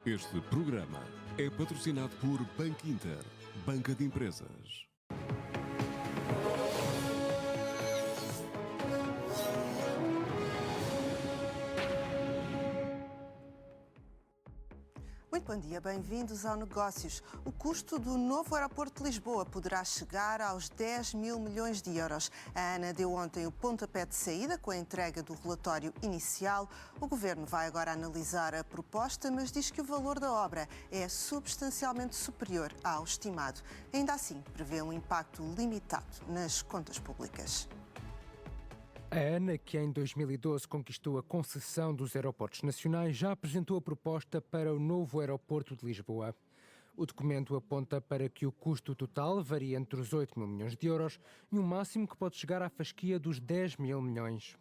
Este programa é patrocinado por Banco Inter, Banca de Empresas. Muito bom dia, bem-vindos ao Negócios. O custo do novo aeroporto de Lisboa poderá chegar aos 10 mil milhões de euros. A ANA deu ontem o pontapé de saída com a entrega do relatório inicial. O Governo vai agora analisar a proposta, mas diz que o valor da obra é substancialmente superior ao estimado. Ainda assim, prevê um impacto limitado nas contas públicas. A ANA, que em 2012 conquistou a concessão dos aeroportos nacionais, já apresentou a proposta para o novo aeroporto de Lisboa. O documento aponta para que o custo total varia entre os 8 mil milhões de euros e um máximo que pode chegar à fasquia dos 10 mil milhões.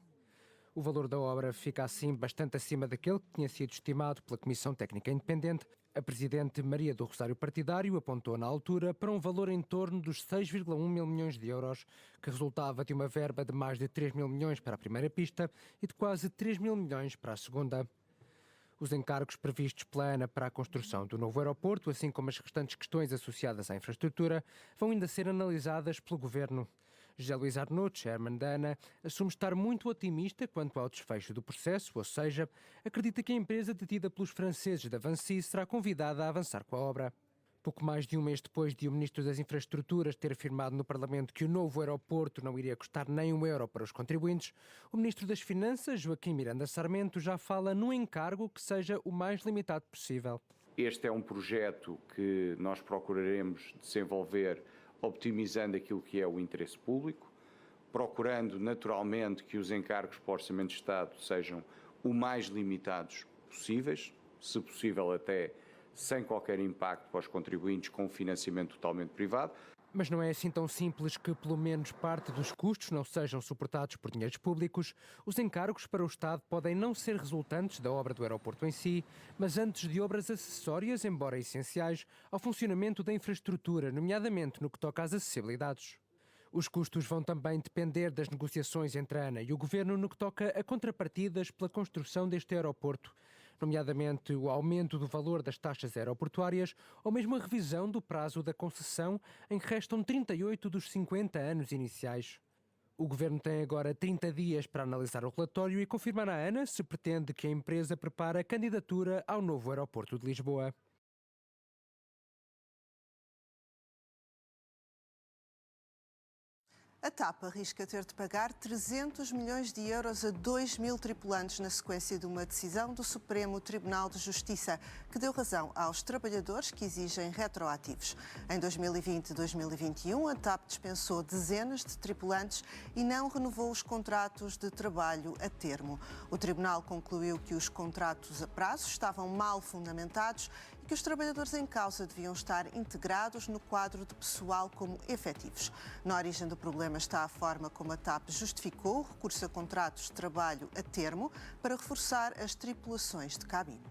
O valor da obra fica assim bastante acima daquele que tinha sido estimado pela Comissão Técnica Independente. A Presidente Maria do Rosário Partidário apontou na altura para um valor em torno dos 6,1 mil milhões de euros, que resultava de uma verba de mais de 3 mil milhões para a primeira pista e de quase 3 mil milhões para a segunda. Os encargos previstos pela ANA para a construção do novo aeroporto, assim como as restantes questões associadas à infraestrutura, vão ainda ser analisadas pelo Governo. José Luís Arnaud, chairman da ANA, assume estar muito otimista quanto ao desfecho do processo, ou seja, acredita que a empresa detida pelos franceses da Vinci será convidada a avançar com a obra. Pouco mais de um mês depois de o Ministro das Infraestruturas ter afirmado no Parlamento que o novo aeroporto não iria custar nem um euro para os contribuintes, o Ministro das Finanças, Joaquim Miranda Sarmento, já fala num encargo que seja o mais limitado possível. Este é um projeto que nós procuraremos desenvolver optimizando aquilo que é o interesse público, procurando naturalmente que os encargos para o Orçamento de Estado sejam o mais limitados possíveis, se possível até sem qualquer impacto para os contribuintes, com financiamento totalmente privado. Mas não é assim tão simples que pelo menos parte dos custos não sejam suportados por dinheiros públicos. Os encargos para o Estado podem não ser resultantes da obra do aeroporto em si, mas antes de obras acessórias, embora essenciais, ao funcionamento da infraestrutura, nomeadamente no que toca às acessibilidades. Os custos vão também depender das negociações entre a ANA e o Governo no que toca a contrapartidas pela construção deste aeroporto, nomeadamente o aumento do valor das taxas aeroportuárias ou mesmo a revisão do prazo da concessão, em que restam 38 dos 50 anos iniciais. O Governo tem agora 30 dias para analisar o relatório e confirmar à ANA se pretende que a empresa prepare a candidatura ao novo aeroporto de Lisboa. A TAP arrisca ter de pagar 300 milhões de euros a 2 mil tripulantes na sequência de uma decisão do Supremo Tribunal de Justiça que deu razão aos trabalhadores que exigem retroativos. Em 2020 e 2021, a TAP dispensou dezenas de tripulantes e não renovou os contratos de trabalho a termo. O Tribunal concluiu que os contratos a prazo estavam mal fundamentados e que os trabalhadores em causa deviam estar integrados no quadro de pessoal como efetivos. Na origem do problema está a forma como a TAP justificou o recurso a contratos de trabalho a termo para reforçar as tripulações de cabine.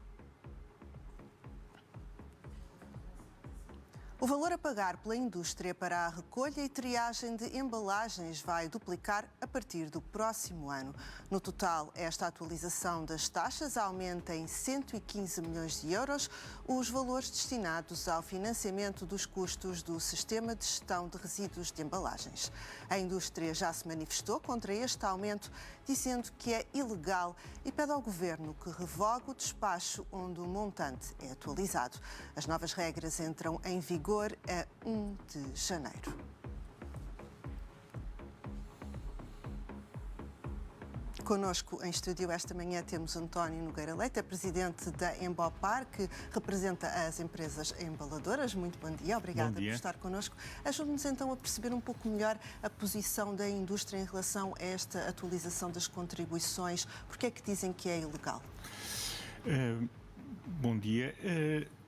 O valor a pagar pela indústria para a recolha e triagem de embalagens vai duplicar a partir do próximo ano. No total, esta atualização das taxas aumenta em 115 milhões de euros os valores destinados ao financiamento dos custos do sistema de gestão de resíduos de embalagens. A indústria já se manifestou contra este aumento, dizendo que é ilegal e pede ao Governo que revogue o despacho onde o montante é atualizado. As novas regras entram em vigor a 1 de janeiro. Connosco em estúdio esta manhã temos António Nogueira Leite, é presidente da Embopar, que representa as empresas embaladoras. Muito bom dia, obrigada por estar connosco. Ajude-nos então a perceber um pouco melhor a posição da indústria em relação a esta atualização das contribuições. Porque é que dizem que é ilegal? Bom dia.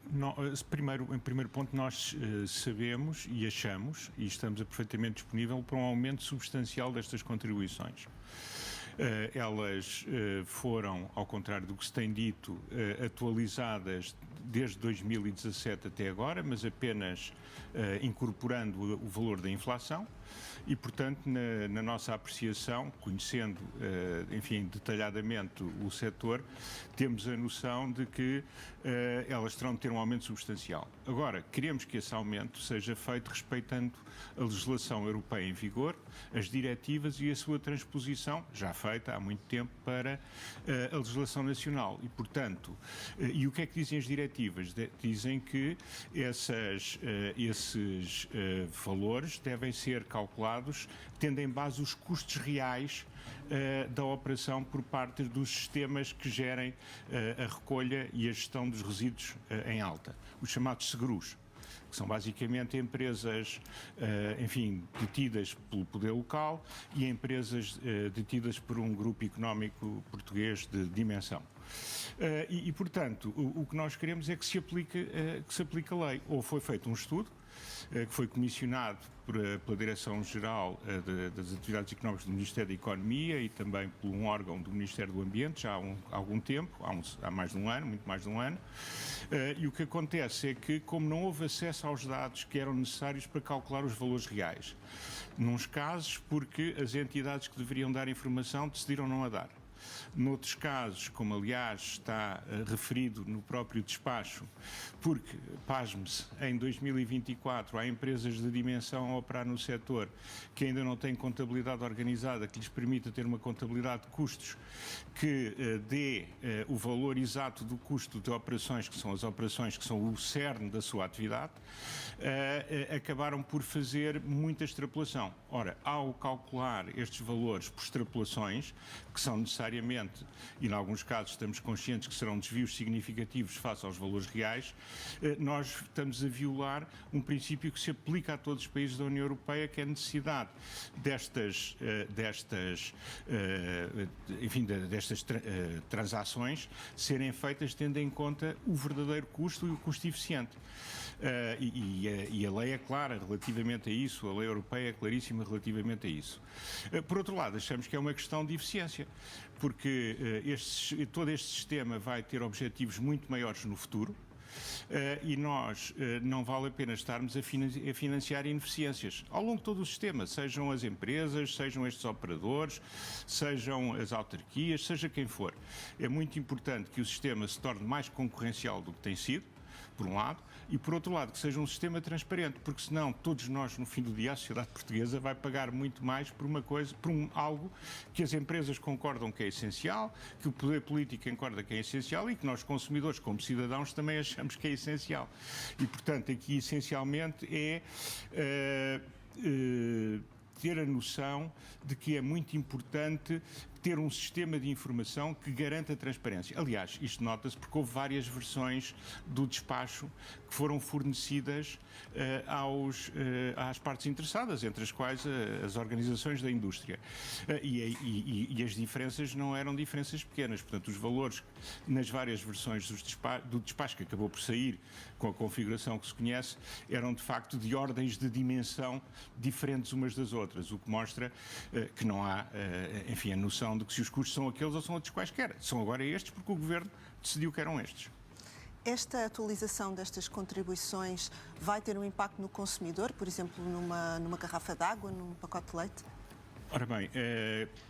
Em primeiro ponto, nós sabemos e achamos, e estamos perfeitamente disponível para um aumento substancial destas contribuições. Elas foram, ao contrário do que se tem dito, atualizadas desde 2017 até agora, mas apenas incorporando o valor da inflação. E, portanto, na nossa apreciação, conhecendo, enfim, detalhadamente o setor, temos a noção de que elas terão de ter um aumento substancial. Agora, queremos que esse aumento seja feito respeitando a legislação europeia em vigor, as diretivas e a sua transposição, já feita há muito tempo, para a legislação nacional. E, portanto, e o que é que dizem as diretivas? Dizem que esses valores devem ser calculados tendo em base os custos reais da operação por parte dos sistemas que gerem a recolha e a gestão dos resíduos em alta, os chamados SEGRUs, que são basicamente empresas, enfim, detidas pelo poder local e empresas detidas por um grupo económico português de dimensão. Portanto, o que nós queremos é que se aplique a lei. Ou foi feito um estudo que foi comissionado pela Direção-Geral das Atividades Económicas do Ministério da Economia e também por um órgão do Ministério do Ambiente, já há algum tempo, há mais de um ano, muito mais de um ano, e o que acontece é que, como não houve acesso aos dados que eram necessários para calcular os valores reais, nos casos porque as entidades que deveriam dar informação decidiram não a dar. Noutros casos, como aliás está referido no próprio despacho, porque, pasme-se, em 2024 há empresas de dimensão a operar no setor que ainda não têm contabilidade organizada que lhes permita ter uma contabilidade de custos que dê o valor exato do custo de operações, que são as operações que são o cerne da sua atividade, acabaram por fazer muita extrapolação. Ora, ao calcular estes valores por extrapolações, que são necessariamente, e em alguns casos estamos conscientes que serão desvios significativos face aos valores reais, nós estamos a violar um princípio que se aplica a todos os países da União Europeia, que é a necessidade destas transações serem feitas tendo em conta o verdadeiro custo e o custo eficiente. E a lei é clara relativamente a isso, a lei europeia é claríssima relativamente a isso. Por outro lado, achamos que é uma questão de eficiência, porque todo este sistema vai ter objetivos muito maiores no futuro. E nós não vale a pena estarmos a financiar ineficiências ao longo de todo o sistema, sejam as empresas, sejam estes operadores, sejam as autarquias, seja quem for. É muito importante que o sistema se torne mais concorrencial do que tem sido, por um lado, e por outro lado que seja um sistema transparente, porque senão todos nós, no fim do dia, a sociedade portuguesa vai pagar muito mais por uma coisa, algo que as empresas concordam que é essencial, que o poder político concorda que é essencial e que nós, consumidores, como cidadãos, também achamos que é essencial. E, portanto, aqui essencialmente é ter a noção de que é muito importante ter um sistema de informação que garanta a transparência. Aliás, isto nota-se porque houve várias versões do despacho que foram fornecidas às partes interessadas, entre as quais as organizações da indústria. E as diferenças não eram diferenças pequenas. Portanto, os valores nas várias versões do despacho que acabou por sair com a configuração que se conhece eram, de facto, de ordens de dimensão diferentes umas das outras, o que mostra que não há, enfim, a noção de que se os custos são aqueles ou são outros quaisquer. São agora estes porque o Governo decidiu que eram estes. Esta atualização destas contribuições vai ter um impacto no consumidor, por exemplo, numa garrafa de água, num pacote de leite? Ora bem,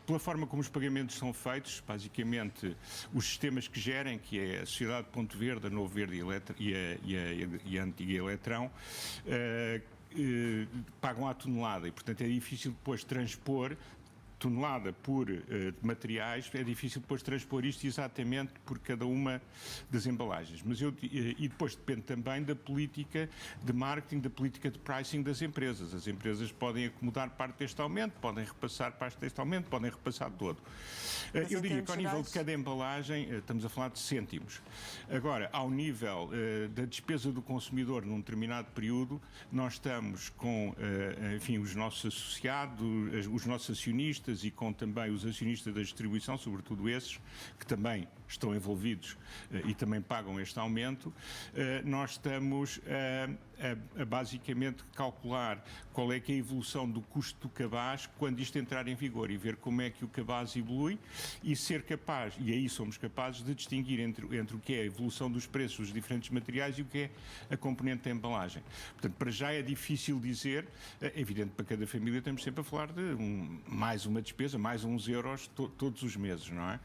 pela forma como os pagamentos são feitos, basicamente os sistemas que gerem, que é a Sociedade Ponto Verde, a Novo Verde e a antiga Eletrão, pagam à tonelada e, portanto, é difícil depois transpor tonelada por materiais, é difícil depois transpor isto exatamente por cada uma das embalagens. E depois depende também da política de marketing, da política de pricing das empresas. As empresas podem acomodar parte deste aumento, podem repassar parte deste aumento, podem repassar todo. Eu diria que ao nível de cada embalagem estamos a falar de cêntimos. Agora, ao nível da despesa do consumidor num determinado período, nós estamos com, enfim, os nossos associados, os nossos acionistas e com também os acionistas da distribuição, sobretudo esses, que também estão envolvidos e também pagam este aumento, nós estamos a basicamente calcular qual é que é a evolução do custo do cabaz quando isto entrar em vigor e ver como é que o cabaz evolui e ser capaz, e aí somos capazes de distinguir entre o que é a evolução dos preços dos diferentes materiais e o que é a componente da embalagem. Portanto, para já é difícil dizer, é evidente para cada família estamos sempre a falar de mais uma despesa, mais uns euros todos os meses, não é?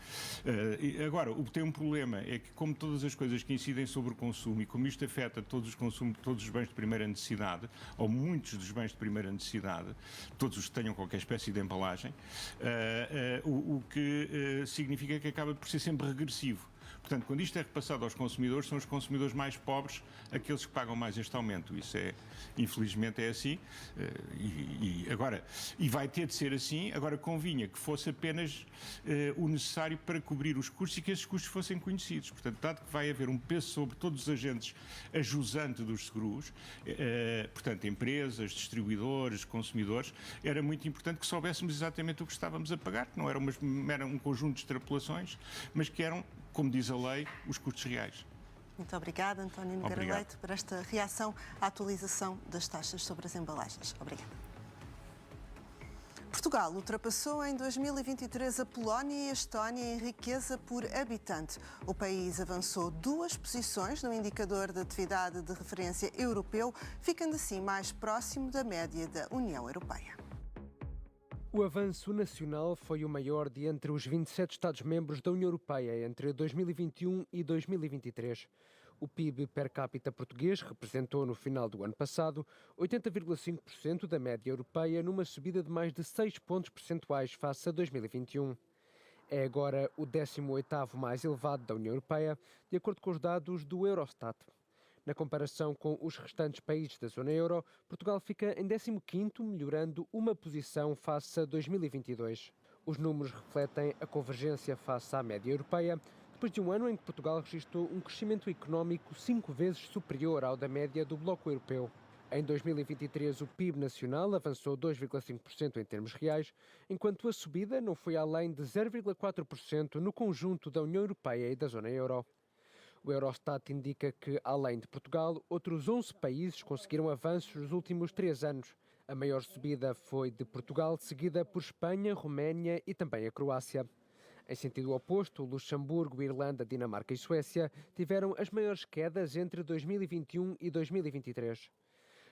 Agora, o que tem um problema é que, como todas as coisas que incidem sobre o consumo e como isto afeta todos os bens de primeira necessidade, ou muitos dos bens de primeira necessidade, todos os que tenham qualquer espécie de embalagem, o que significa que acaba por ser sempre regressivo. Portanto, quando isto é repassado aos consumidores, são os consumidores mais pobres aqueles que pagam mais este aumento. Isso infelizmente é assim. E vai ter de ser assim. Agora, convinha que fosse apenas o necessário para cobrir os custos e que esses custos fossem conhecidos. Portanto, dado que vai haver um peso sobre todos os agentes a jusante dos seguros, portanto, empresas, distribuidores, consumidores, era muito importante que soubéssemos exatamente o que estávamos a pagar, que não era um conjunto de extrapolações, mas que eram, como diz a lei, os custos reais. Muito obrigada, António Nogueira Leite, por esta reação à atualização das taxas sobre as embalagens. Obrigada. Portugal ultrapassou em 2023 a Polónia e a Estónia em riqueza por habitante. O país avançou 2 posições no indicador de atividade de referência europeu, ficando assim mais próximo da média da União Europeia. O avanço nacional foi o maior de entre os 27 Estados-membros da União Europeia entre 2021 e 2023. O PIB per capita português representou no final do ano passado 80,5% da média europeia, numa subida de mais de 6 pontos percentuais face a 2021. É agora o 18º mais elevado da União Europeia, de acordo com os dados do Eurostat. Na comparação com os restantes países da zona euro, Portugal fica em 15º, melhorando uma posição face a 2022. Os números refletem a convergência face à média europeia, depois de um ano em que Portugal registrou um crescimento económico 5 vezes superior ao da média do bloco europeu. Em 2023, o PIB nacional avançou 2,5% em termos reais, enquanto a subida não foi além de 0,4% no conjunto da União Europeia e da zona euro. O Eurostat indica que, além de Portugal, outros 11 países conseguiram avanços nos últimos 3 anos. A maior subida foi de Portugal, seguida por Espanha, Roménia e também a Croácia. Em sentido oposto, Luxemburgo, Irlanda, Dinamarca e Suécia tiveram as maiores quedas entre 2021 e 2023.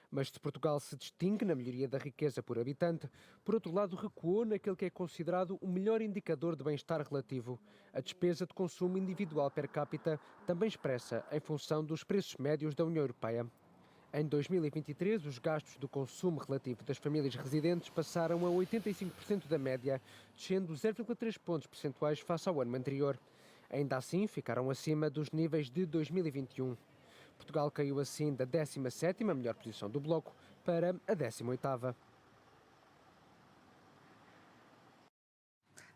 Mas se Portugal se distingue na melhoria da riqueza por habitante, por outro lado recuou naquele que é considerado o melhor indicador de bem-estar relativo, a despesa de consumo individual per capita, também expressa em função dos preços médios da União Europeia. Em 2023, os gastos do consumo relativo das famílias residentes passaram a 85% da média, descendo 0,3 pontos percentuais face ao ano anterior. Ainda assim, ficaram acima dos níveis de 2021. Portugal caiu assim da 17ª melhor posição do bloco para a 18ª.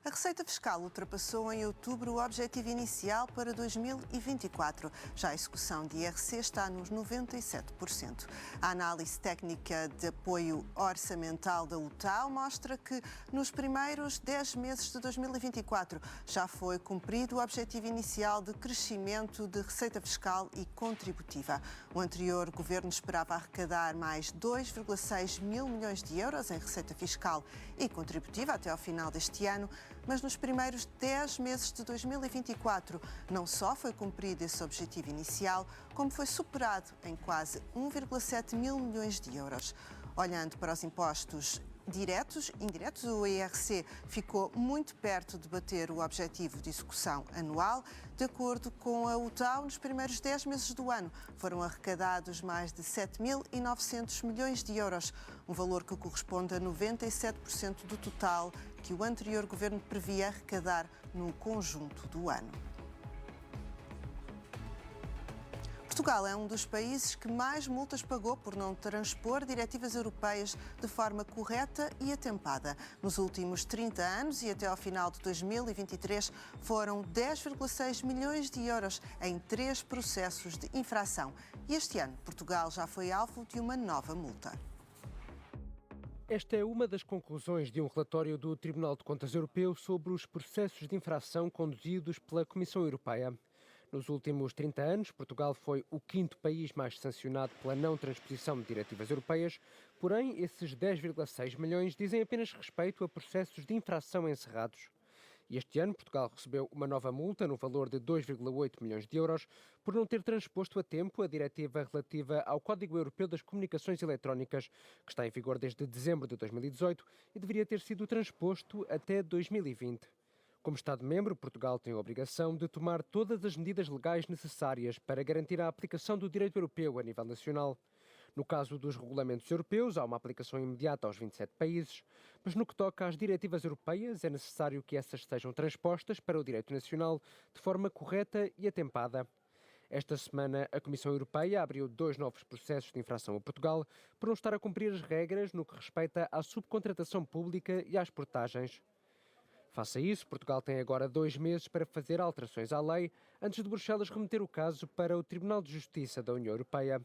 A Receita Fiscal ultrapassou em outubro o objetivo inicial para 2024. Já a execução de IRC está nos 97%. A análise técnica de apoio orçamental da UTAU mostra que nos primeiros 10 meses de 2024 já foi cumprido o objetivo inicial de crescimento de receita fiscal e contributiva. O anterior governo esperava arrecadar mais 2,6 mil milhões de euros em receita fiscal e contributiva até ao final deste ano, mas nos primeiros 10 meses de 2024 não só foi cumprido esse objetivo inicial, como foi superado em quase 1,7 mil milhões de euros. Olhando para os impostos diretos e indiretos, o IRC ficou muito perto de bater o objetivo de execução anual. De acordo com a UTAU, nos primeiros 10 meses do ano foram arrecadados mais de 7.900 milhões de euros, um valor que corresponde a 97% do total que o anterior governo previa arrecadar no conjunto do ano. Portugal é um dos países que mais multas pagou por não transpor diretivas europeias de forma correta e atempada. Nos últimos 30 anos e até ao final de 2023 foram 10,6 milhões de euros em 3 processos de infração. E este ano Portugal já foi alvo de uma nova multa. Esta é uma das conclusões de um relatório do Tribunal de Contas Europeu sobre os processos de infração conduzidos pela Comissão Europeia. Nos últimos 30 anos, Portugal foi o 5º país mais sancionado pela não transposição de diretivas europeias, porém, esses 10,6 milhões dizem apenas respeito a processos de infração encerrados. E este ano, Portugal recebeu uma nova multa no valor de 2,8 milhões de euros por não ter transposto a tempo a diretiva relativa ao Código Europeu das Comunicações Eletrónicas, que está em vigor desde dezembro de 2018 e deveria ter sido transposto até 2020. Como Estado-membro, Portugal tem a obrigação de tomar todas as medidas legais necessárias para garantir a aplicação do direito europeu a nível nacional. No caso dos regulamentos europeus, há uma aplicação imediata aos 27 países, mas no que toca às diretivas europeias, é necessário que essas sejam transpostas para o direito nacional de forma correta e atempada. Esta semana, a Comissão Europeia abriu 2 novos processos de infração a Portugal por não estar a cumprir as regras no que respeita à subcontratação pública e às portagens. Face a isso, Portugal tem agora 2 meses para fazer alterações à lei antes de Bruxelas remeter o caso para o Tribunal de Justiça da União Europeia.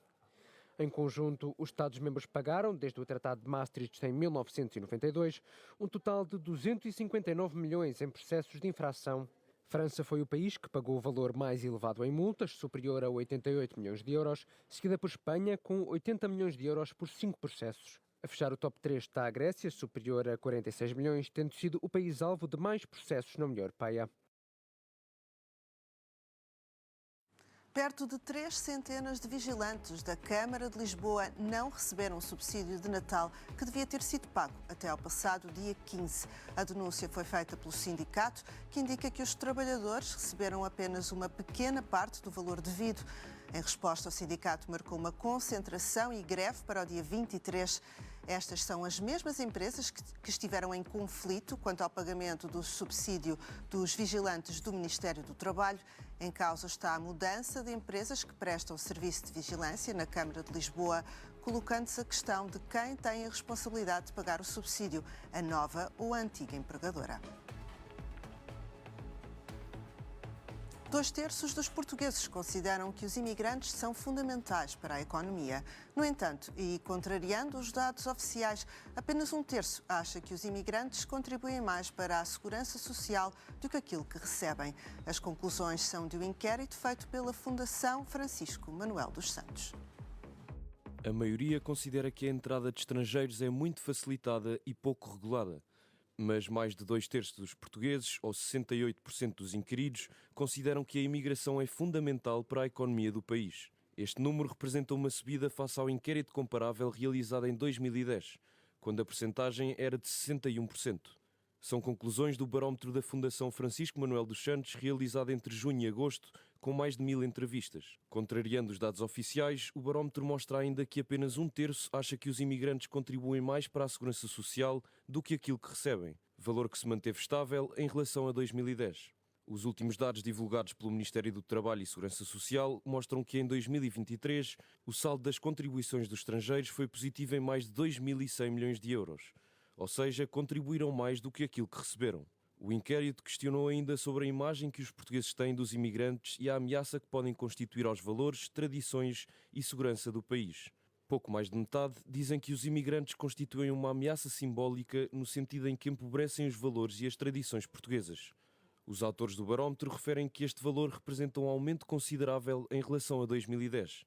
Em conjunto, os Estados-membros pagaram, desde o Tratado de Maastricht em 1992, um total de 259 milhões em processos de infração. França foi o país que pagou o valor mais elevado em multas, superior a 88 milhões de euros, seguida por Espanha, com 80 milhões de euros por 5 processos. A fechar o top 3 está a Grécia, superior a 46 milhões, tendo sido o país-alvo de mais processos na União Europeia. Perto de 300 de vigilantes da Câmara de Lisboa não receberam o subsídio de Natal que devia ter sido pago até ao passado dia 15. A denúncia foi feita pelo sindicato, que indica que os trabalhadores receberam apenas uma pequena parte do valor devido. Em resposta, o sindicato marcou uma concentração e greve para o dia 23. Estas são as mesmas empresas que estiveram em conflito quanto ao pagamento do subsídio dos vigilantes do Ministério do Trabalho. Em causa está a mudança de empresas que prestam serviço de vigilância na Câmara de Lisboa, colocando-se a questão de quem tem a responsabilidade de pagar o subsídio, a nova ou a antiga empregadora. 2/3 dos portugueses consideram que os imigrantes são fundamentais para a economia. No entanto, e contrariando os dados oficiais, apenas 1/3 acha que os imigrantes contribuem mais para a segurança social do que aquilo que recebem. As conclusões são de um inquérito feito pela Fundação Francisco Manuel dos Santos. A maioria considera que a entrada de estrangeiros é muito facilitada e pouco regulada. Mas mais de 2/3 dos portugueses, ou 68% dos inquiridos, consideram que a imigração é fundamental para a economia do país. Este número representa uma subida face ao inquérito comparável realizado em 2010, quando a percentagem era de 61%. São conclusões do barómetro da Fundação Francisco Manuel dos Santos, realizado entre junho e agosto, com mais de 1000 entrevistas. Contrariando os dados oficiais, o barómetro mostra ainda que apenas 1/3 acha que os imigrantes contribuem mais para a segurança social do que aquilo que recebem, valor que se manteve estável em relação a 2010. Os últimos dados divulgados pelo Ministério do Trabalho e Segurança Social mostram que em 2023 o saldo das contribuições dos estrangeiros foi positivo em mais de 2.100 milhões de euros, ou seja, contribuíram mais do que aquilo que receberam. O inquérito questionou ainda sobre a imagem que os portugueses têm dos imigrantes e a ameaça que podem constituir aos valores, tradições e segurança do país. Pouco mais de metade dizem que os imigrantes constituem uma ameaça simbólica no sentido em que empobrecem os valores e as tradições portuguesas. Os autores do barómetro referem que este valor representa um aumento considerável em relação a 2010,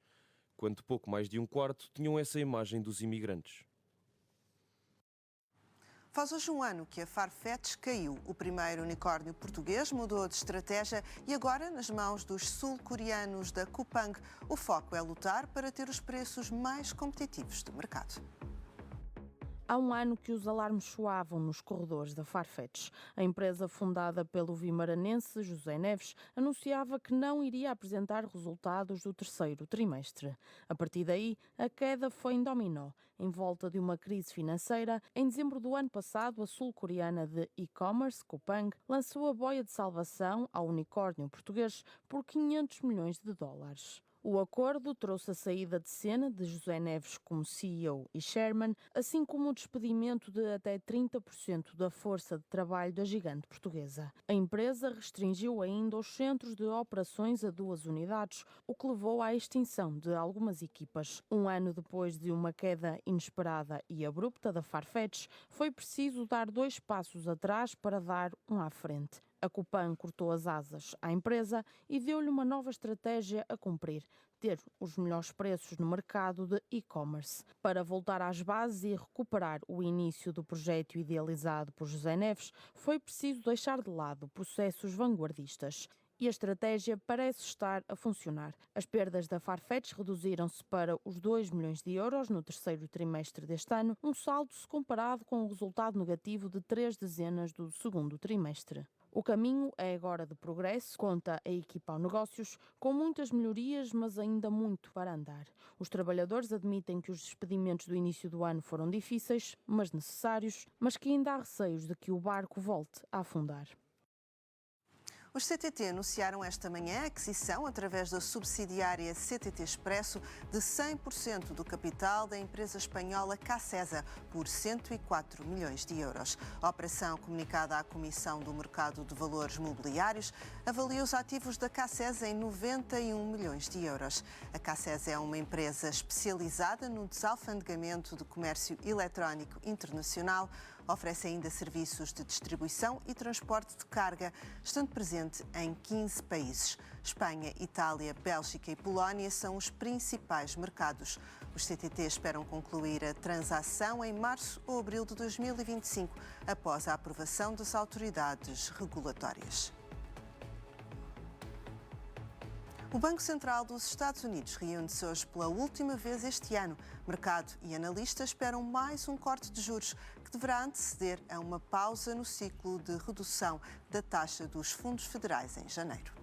quando pouco mais de 1/4 tinham essa imagem dos imigrantes. Faz hoje um ano que a Farfetch caiu. O primeiro unicórnio português mudou de estratégia e agora, nas mãos dos sul-coreanos da Coupang, o foco é lutar para ter os preços mais competitivos do mercado. Há um ano que os alarmes soavam nos corredores da Farfetch. A empresa, fundada pelo vimaranense José Neves, anunciava que não iria apresentar resultados do terceiro trimestre. A partir daí, a queda foi em dominó. Em volta de uma crise financeira, em dezembro do ano passado, a sul-coreana de e-commerce, Coupang, lançou a boia de salvação ao unicórnio português por 500 milhões de dólares. O acordo trouxe a saída de cena de José Neves como CEO e chairman, assim como o despedimento de até 30% da força de trabalho da gigante portuguesa. A empresa restringiu ainda os centros de operações a 2 unidades, o que levou à extinção de algumas equipas. Um ano depois de uma queda inesperada e abrupta da Farfetch, foi preciso dar 2 passos atrás para dar um à frente. A Copan cortou as asas à empresa e deu-lhe uma nova estratégia a cumprir: ter os melhores preços no mercado de e-commerce. Para voltar às bases e recuperar o início do projeto idealizado por José Neves, foi preciso deixar de lado processos vanguardistas. E a estratégia parece estar a funcionar. As perdas da Farfetch reduziram-se para os 2 milhões de euros no terceiro trimestre deste ano, um saldo se comparado com o resultado negativo de 3 dezenas do segundo trimestre. O caminho é agora de progresso, conta a equipa ao negócios, com muitas melhorias, mas ainda muito para andar. Os trabalhadores admitem que os despedimentos do início do ano foram difíceis, mas necessários, mas que ainda há receios de que o barco volte a afundar. Os CTT anunciaram esta manhã a aquisição, através da subsidiária CTT Expresso, de 100% do capital da empresa espanhola Cacesa, por 104 milhões de euros. A operação, comunicada à Comissão do Mercado de Valores Mobiliários, avalia os ativos da Cacesa em 91 milhões de euros. A Cacesa é uma empresa especializada no desalfandegamento de comércio eletrónico internacional. Oferece ainda serviços de distribuição e transporte de carga, estando presente em 15 países. Espanha, Itália, Bélgica e Polónia são os principais mercados. Os CTT esperam concluir a transação em março ou abril de 2025, após a aprovação das autoridades regulatórias. O Banco Central dos Estados Unidos reúne-se hoje pela última vez este ano. Mercado e analistas esperam mais um corte de juros, que deverá anteceder a uma pausa no ciclo de redução da taxa dos fundos federais em janeiro.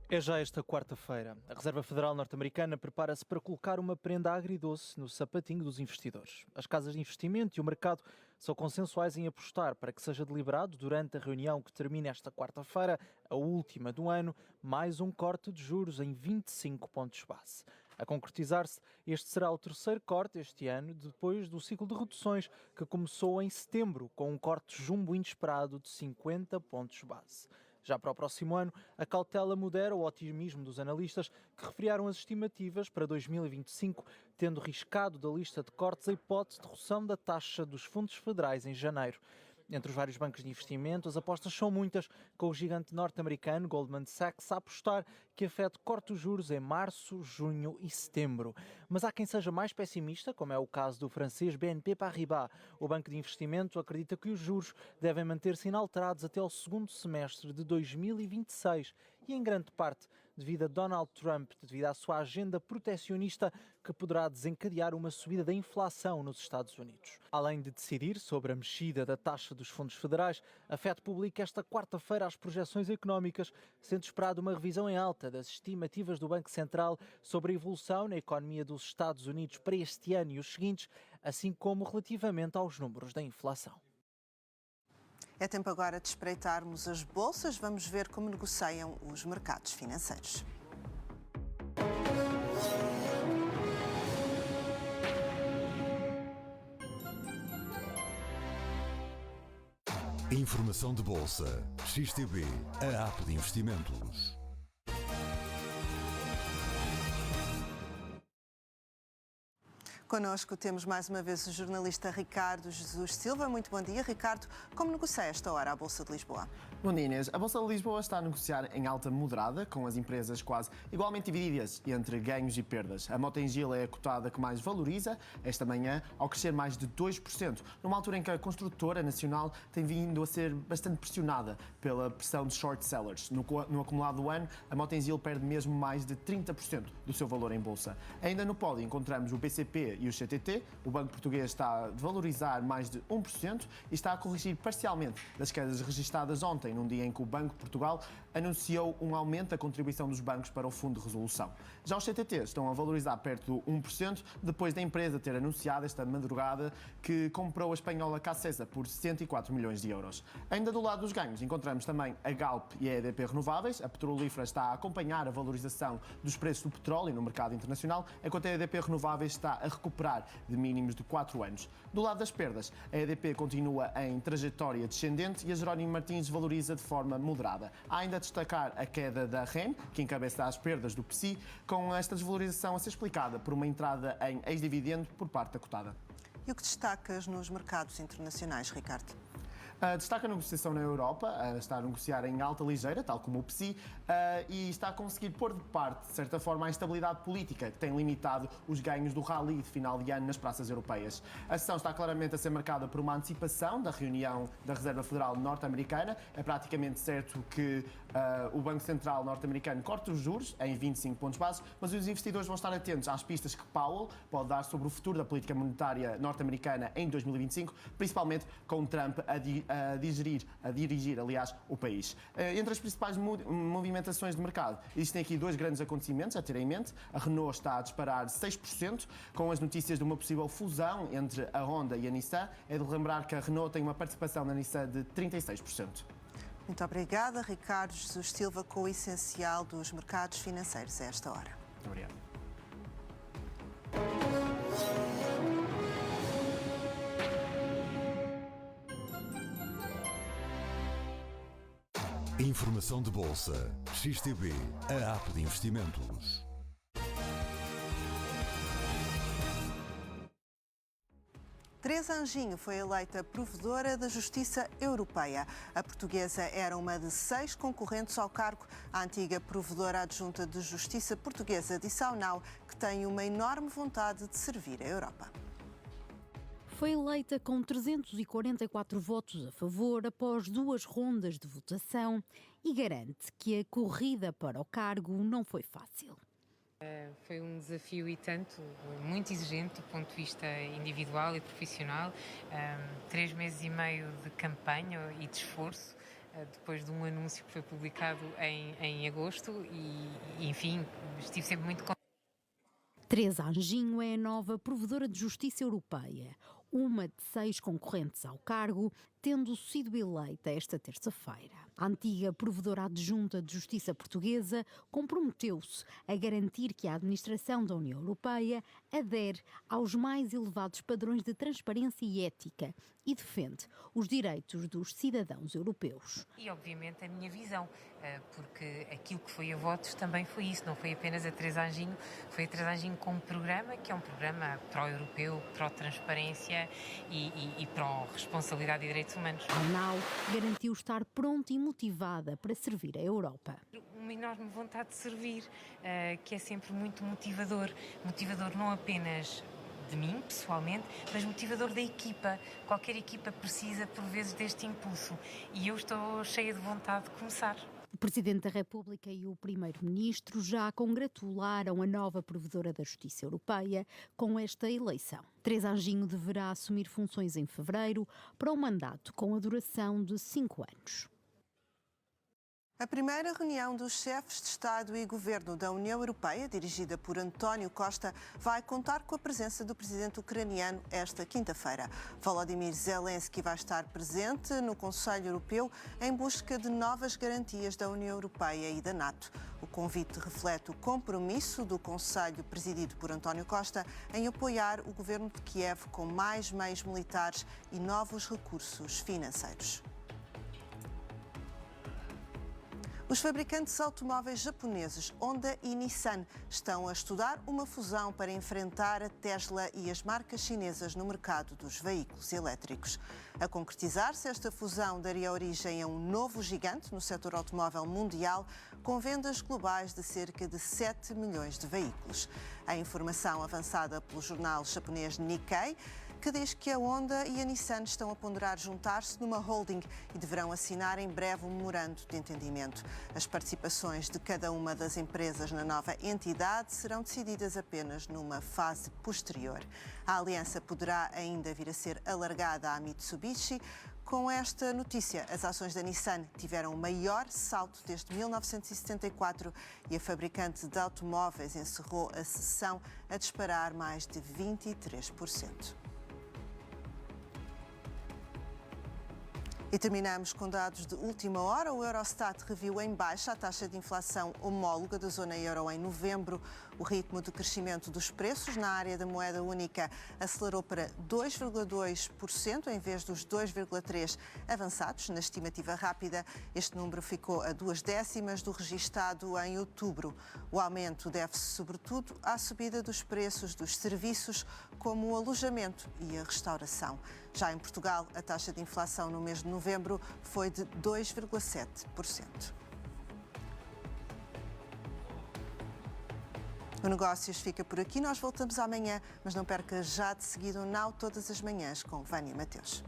É já esta quarta-feira. A Reserva Federal norte-americana prepara-se para colocar uma prenda agridoce no sapatinho dos investidores. As casas de investimento e o mercado são consensuais em apostar para que seja deliberado, durante a reunião que termina esta quarta-feira, a última do ano, mais um corte de juros em 25 pontos base. A concretizar-se, este será o terceiro corte este ano, depois do ciclo de reduções que começou em setembro, com um corte jumbo inesperado de 50 pontos base. Já para o próximo ano, a cautela modera o otimismo dos analistas, que referiram as estimativas para 2025, tendo riscado da lista de cortes a hipótese de redução da taxa dos fundos federais em janeiro. Entre os vários bancos de investimento, as apostas são muitas, com o gigante norte-americano Goldman Sachs a apostar que a Fed corte os juros em março, junho e setembro. Mas há quem seja mais pessimista, como é o caso do francês BNP Paribas. O banco de investimento acredita que os juros devem manter-se inalterados até ao segundo semestre de 2026 e, em grande parte, devido a Donald Trump, devido à sua agenda protecionista que poderá desencadear uma subida da inflação nos Estados Unidos. Além de decidir sobre a mexida da taxa dos fundos federais, a Fed publica esta quarta-feira as projeções económicas, sendo esperada uma revisão em alta das estimativas do Banco Central sobre a evolução na economia dos Estados Unidos para este ano e os seguintes, assim como relativamente aos números da inflação. É tempo agora de espreitarmos as bolsas. Vamos ver como negociam os mercados financeiros. Informação de bolsa. XTB, a app de investimentos. Connosco temos mais uma vez o jornalista Ricardo Jesus Silva. Muito bom dia, Ricardo. Como negocia esta hora a Bolsa de Lisboa? Bom dia, Inês. A Bolsa de Lisboa está a negociar em alta moderada, com as empresas quase igualmente divididas entre ganhos e perdas. A Mota-Engil é a cotada que mais valoriza esta manhã, ao crescer mais de 2%, numa altura em que a construtora nacional tem vindo a ser bastante pressionada pela pressão de short sellers. No acumulado do ano, a Mota-Engil perde mesmo mais de 30% do seu valor em bolsa. Ainda no pódio encontramos o BCP e o CTT. O Banco Português está a valorizar mais de 1% e está a corrigir parcialmente das quedas registadas ontem, num dia em que o Banco de Portugal anunciou um aumento da contribuição dos bancos para o Fundo de Resolução. Já os CTT estão a valorizar perto do 1%, depois da empresa ter anunciado esta madrugada que comprou a espanhola Cacesa por 104 milhões de euros. Ainda do lado dos ganhos, encontramos também a Galp e a EDP Renováveis. A petrolífera está a acompanhar a valorização dos preços do petróleo no mercado internacional, enquanto a EDP Renováveis está a recuperar de mínimos de 4 anos. Do lado das perdas, a EDP continua em trajetória descendente e a Jerónimo Martins valoriza de forma moderada. Há ainda a destacar a queda da REN, que encabeça as perdas do PSI, com esta desvalorização a ser explicada por uma entrada em ex-dividendo por parte da cotada. E o que destacas nos mercados internacionais, Ricardo? Destaca a negociação na Europa, está a negociar em alta ligeira, tal como o PSI, e está a conseguir pôr de parte, de certa forma, a instabilidade política que tem limitado os ganhos do rally de final de ano nas praças europeias. A sessão está claramente a ser marcada por uma antecipação da reunião da Reserva Federal norte-americana. É praticamente certo que o Banco Central norte-americano corta os juros em 25 pontos base, mas os investidores vão estar atentos às pistas que Powell pode dar sobre o futuro da política monetária norte-americana em 2025, principalmente com Trump a dirigir, aliás, o país. Entre as principais movimentações de mercado, existem aqui dois grandes acontecimentos a ter em mente. A Renault está a disparar 6%, com as notícias de uma possível fusão entre a Honda e a Nissan. É de lembrar que a Renault tem uma participação na Nissan de 36%. Muito obrigada, Ricardo Jesus Silva, com o essencial dos mercados financeiros a esta hora. Muito obrigado. Informação de bolsa. XTB, a app de investimentos. Teresa Anjinho foi eleita provedora da Justiça Europeia. A portuguesa era uma de 6 concorrentes ao cargo. A antiga provedora adjunta de Justiça portuguesa disse ao Now que tem uma enorme vontade de servir a Europa. Foi eleita com 344 votos a favor após 2 rondas de votação e garante que a corrida para o cargo não foi fácil. Foi um desafio e tanto, muito exigente do ponto de vista individual e profissional. 3 meses e meio de campanha e de esforço, depois de um anúncio que foi publicado em agosto e, enfim, estive sempre muito contente. Teresa Anjinho é a nova provedora de Justiça Europeia, uma de 6 concorrentes ao cargo, tendo sido eleita esta terça-feira. A antiga provedora adjunta de Justiça portuguesa comprometeu-se a garantir que a administração da União Europeia adere aos mais elevados padrões de transparência e ética e defende os direitos dos cidadãos europeus. E, obviamente, a minha visão, porque aquilo que foi a votos também foi isso, não foi apenas a Teresa Anjinho, foi a Teresa Anjinho com um programa, que é um programa pró-europeu, pró-transparência e pró-responsabilidade e direitos humanos. A ANAU garantiu estar pronta e motivada para servir a Europa. Uma enorme vontade de servir, que é sempre muito motivador. Motivador não apenas de mim, pessoalmente, mas motivador da equipa. Qualquer equipa precisa, por vezes, deste impulso. E eu estou cheia de vontade de começar. O Presidente da República e o Primeiro-Ministro já congratularam a nova provedora da Justiça Europeia com esta eleição. Teresa Anjinho deverá assumir funções em fevereiro para um mandato com a duração de 5 anos. A primeira reunião dos chefes de Estado e Governo da União Europeia, dirigida por António Costa, vai contar com a presença do presidente ucraniano esta quinta-feira. Volodymyr Zelensky vai estar presente no Conselho Europeu em busca de novas garantias da União Europeia e da NATO. O convite reflete o compromisso do Conselho, presidido por António Costa, em apoiar o governo de Kiev com mais meios militares e novos recursos financeiros. Os fabricantes automóveis japoneses Honda e Nissan estão a estudar uma fusão para enfrentar a Tesla e as marcas chinesas no mercado dos veículos elétricos. A concretizar-se, esta fusão daria origem a um novo gigante no setor automóvel mundial, com vendas globais de cerca de 7 milhões de veículos. A informação avançada pelo jornal japonês Nikkei, que diz que a Honda e a Nissan estão a ponderar juntar-se numa holding e deverão assinar em breve um memorando de entendimento. As participações de cada uma das empresas na nova entidade serão decididas apenas numa fase posterior. A aliança poderá ainda vir a ser alargada à Mitsubishi. Com esta notícia, as ações da Nissan tiveram o maior salto desde 1974 e a fabricante de automóveis encerrou a sessão a disparar mais de 23%. E terminamos com dados de última hora. O Eurostat reviu em baixa a taxa de inflação homóloga da zona euro em novembro. O ritmo de crescimento dos preços na área da moeda única acelerou para 2,2% em vez dos 2,3% avançados na estimativa rápida. Este número ficou a 0,2 do registado em outubro. O aumento deve-se sobretudo à subida dos preços dos serviços, como o alojamento e a restauração. Já em Portugal, a taxa de inflação no mês de novembro foi de 2,7%. O Negócios fica por aqui. Nós voltamos amanhã, mas não perca já de seguida o Now Todas as Manhãs com Vânia Mateus.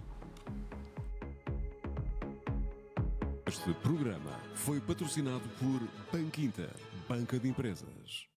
Este programa foi patrocinado por Banco Inter, Banca de Empresas.